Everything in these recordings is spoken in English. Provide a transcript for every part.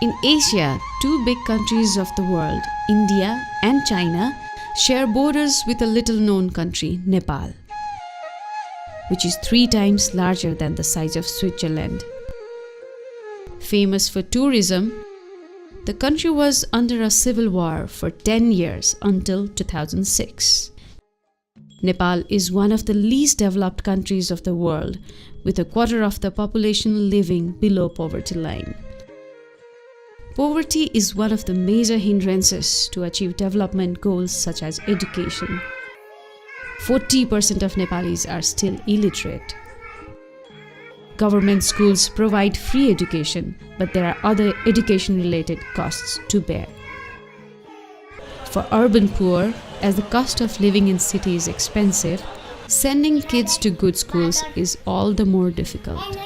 In Asia, two big countries of the world, India and China, share borders with a little-known country, Nepal, which is 3 times larger than the size of Switzerland. Famous for tourism, the country was under a civil war for 10 years until 2006. Nepal is one of the least developed countries of the world, with a quarter of the population living below poverty line. Poverty is one of the major hindrances to achieve development goals such as education. 40% of Nepalis are still illiterate. Government schools provide free education, but there are other education-related costs to bear. For urban poor, as the cost of living in cities is expensive, sending kids to good schools is all the more difficult.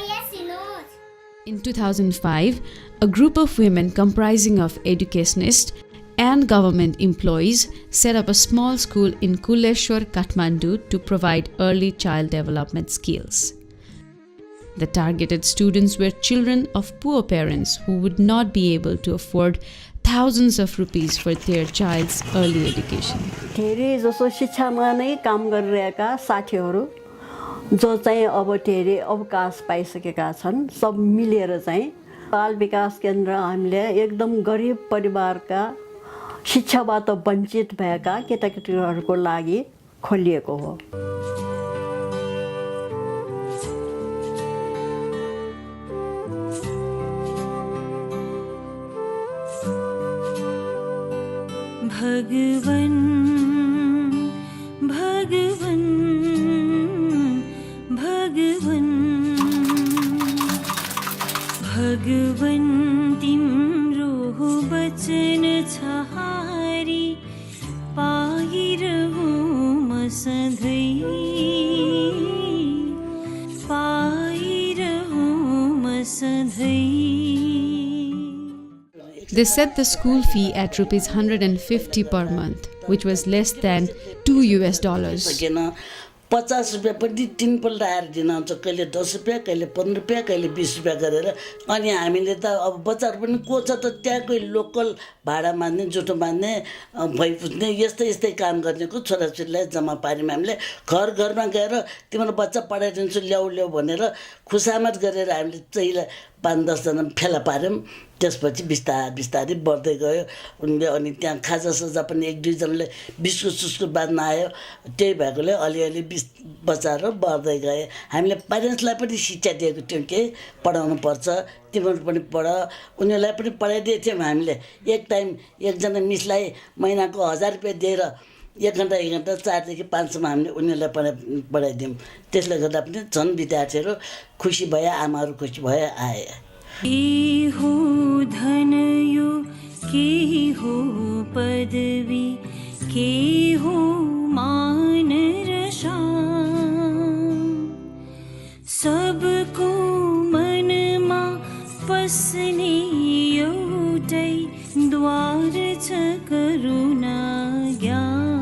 In 2005, a group of women comprising of educationists and government employees set up a small school in Kuleshwar, Kathmandu to provide early child development skills. The targeted students were children of poor parents who would not be able to afford thousands of rupees for their child's early education. धेरै जसो शिक्षामा नै काम गरिरहेका साथीहरू जो चाहिँ अब धेरै अवकाश पाइसकेका छन्, सब मिलेर चाहिँ बाल विकास केन्द्र हामीले एकदम गरिब परिवारका शिक्षाबाट वञ्चित भएका केटाकेटीहरूको लागि खोलिएको हो। भगवन भगवन भगवन भगवन तिम्रो वचन छहारी पाइरहूँ म सधैँ पाइरहूँ म सधैँ। They set the school fee at rupees 150 per month, which was less than $2. 50 रुपैयाँ पनि 3 पल्ट आएर दिन आउँछ, कहिले 10 रुपैयाँ, कहिले 15 रुपैयाँ, कहिले 20 रुपैयाँ गरेर। अनि हामीले त अब बच्चाहरू पनि को छ त त्यहाँकै लोकल भाडा मान्ने, जुठो मान्ने, भइपुज्ने यस्तै काम गर्नेको छोराछोरीलाई जम्मा पार्यौँ हामीले। घर घरमा गएर तिम्रो बच्चा पढाइदिन्छु ल्याऊ भनेर खुसामत गरेर हामीले चाहिँ 5-10 जना फेला पार्यौँ। त्यसपछि बिस्तारै बढ्दै गयो उनले। अनि त्यहाँ खाजासाजा पनि 1-2 जनाले बिस्कुट बाँध्न आयो, त्यही भएकोले अलिअलि बचाएर बढ्दै गए। हामीले प्यारेन्ट्सलाई पनि शिक्षा दिएको थियौँ कि पढाउनु पर्छ, तिमीहरू पनि पढ। उनीहरूलाई पनि पढाइदिएको थियौँ हामीले। एक टाइम एकजना मिसलाई महिनाको 1000 रुपैयाँ दिएर 1 घन्टा 4 देखि 5 सम्म हामीले उनीहरूलाई पढाइदियौँ। त्यसले गर्दा पनि झन् विद्यार्थीहरू खुसी भए, आमाहरू खुसी भए आए। के हो धन यो, के हो पदवी, के हो मान र शान, सबको मनमा पस्ने एउटै द्वार छ करुणा ज्ञान।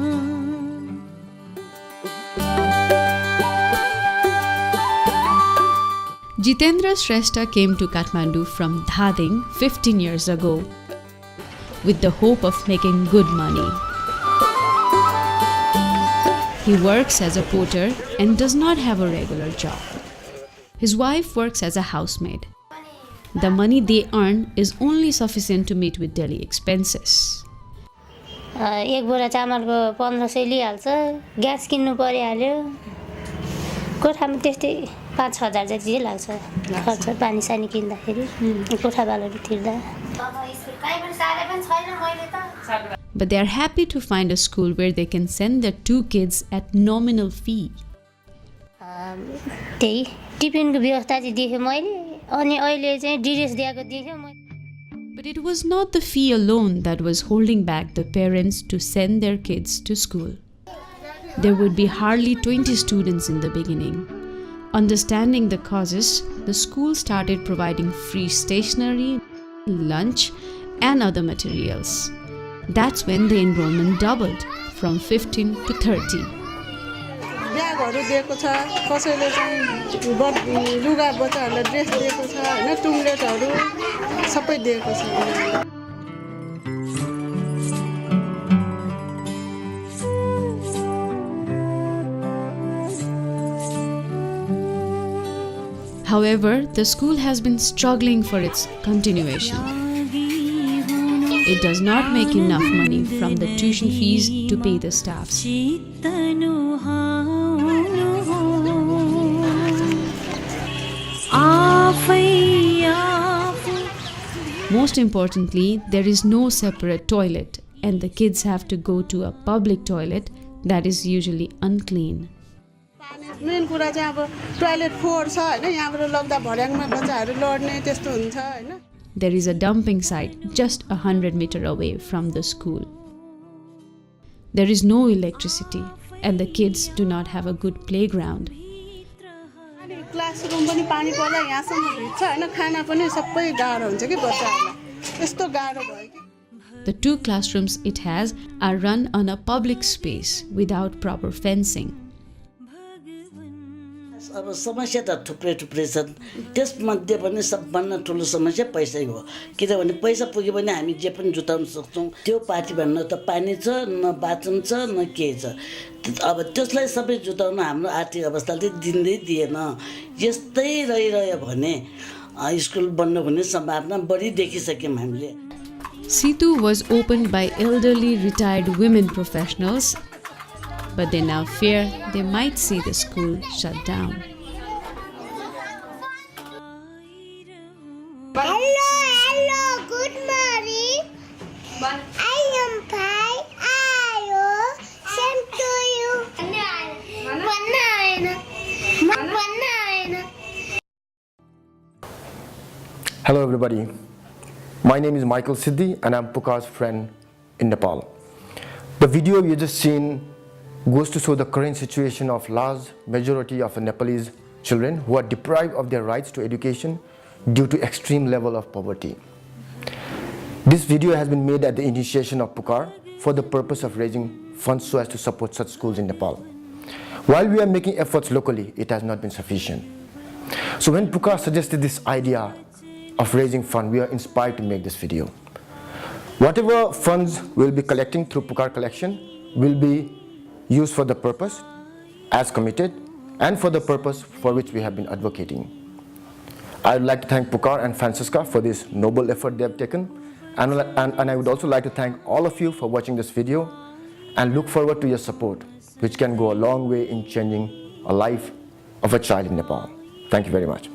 Jitendra Shrestha came to Kathmandu from Dhading 15 years ago with the hope of making good money. He works as a porter and does not have a regular job. His wife works as a housemaid. The money they earn is only sufficient to meet with daily expenses. एक बोरा चामलको 1500 लिइहाल्छ, gas किन्नु परिहाल्यो, कोठामा त्यस्तै 5-6 हजार जति लाग्छ खर्च पानी सानी किन्दाखेरि कोठा बालहरू तिर्दा। But they are happy to find a school where they can send their 2 kids at nominal fee. त्यही टिफिनको व्यवस्था चाहिँ देखेँ मैले, अनि अहिले चाहिँ ड्रेस दिएको देखेँ मैले। But it was not the fee alone that was holding back the parents to send their kids to school. There would be hardly 20 students in the beginning. Understanding the causes, the school started providing free stationery, lunch, and other materials. That's when the enrollment doubled from 15 to 30. ब्यागहरु दिएको छ, कसैले चाहिँ लुगा बच्चाहरूलाई dress दिएको छ हैन, टुङ्ग्लेटहरु सबै दिएको छ उनीहरूले। However, the school has been struggling for its continuation. It does not make enough money from the tuition fees to pay the staffs. Most importantly, there is no separate toilet, and the kids have to go to a public toilet that is usually unclean. Main कुरा चाहिँ अब toilet फोहोर छ हैन, यहाँबाट लग्दा भर्याङमा बच्चाहरू लड्ने त्यस्तो हुन्छ हैन। There is a dumping site just 100 meters away from the school. There is no electricity, and the kids do not have a good playground. अनि क्लासरुम पनि पानी पर्दा यहाँसम्म भिज्छ हैन, खाना पनि सबै गाह्रो हुन्छ कि बच्चाहरूलाई, त्यस्तो गाह्रो भयो कि। The 2 classrooms it has are run on a public space without proper fencing. अब समस्या त थुप्रै थुप्रै छन्, त्यसमध्ये पनि सबभन्दा ठुलो समस्या पैसै हो। किनभने पैसा पुग्यो भने हामी जे पनि जुटाउन सक्छौँ। त्यो पार्टीमा न त पानी छ, न बाथरुम छ, न के छ। अब त्यसलाई सबै जुटाउन हाम्रो आर्थिक अवस्थाले दिँदै दिएन। यस्तै रहिरह्यो भने स्कुल बन्द हुने सम्भावना बढी देखिसक्यौँ हामीले। Situ was opened by elderly retired women professionals, but they now fear they might see the school shut down. Hello, good morning. I am fine. Hello, same to you. Hello everybody, my name is Michael Siddhi and I'm Pukar's friend in Nepal. The video you just seen goes to show the current situation of large majority of the Nepalese children who are deprived of their rights to education due to extreme level of poverty. This video has been made at the initiation of Pukar for the purpose of raising funds so as to support such schools in Nepal. While we are making efforts locally, it has not been sufficient. So when Pukar suggested this idea of raising funds, we are inspired to make this video. Whatever funds we'll be collecting through Pukar collection will be used for the purpose as committed and for the purpose for which we have been advocating. I would like to thank Pukar and Francisca for this noble effort they have taken, and I would also like to thank all of you for watching this video and look forward to your support, which can go a long way in changing a life of a child in Nepal. Thank you very much.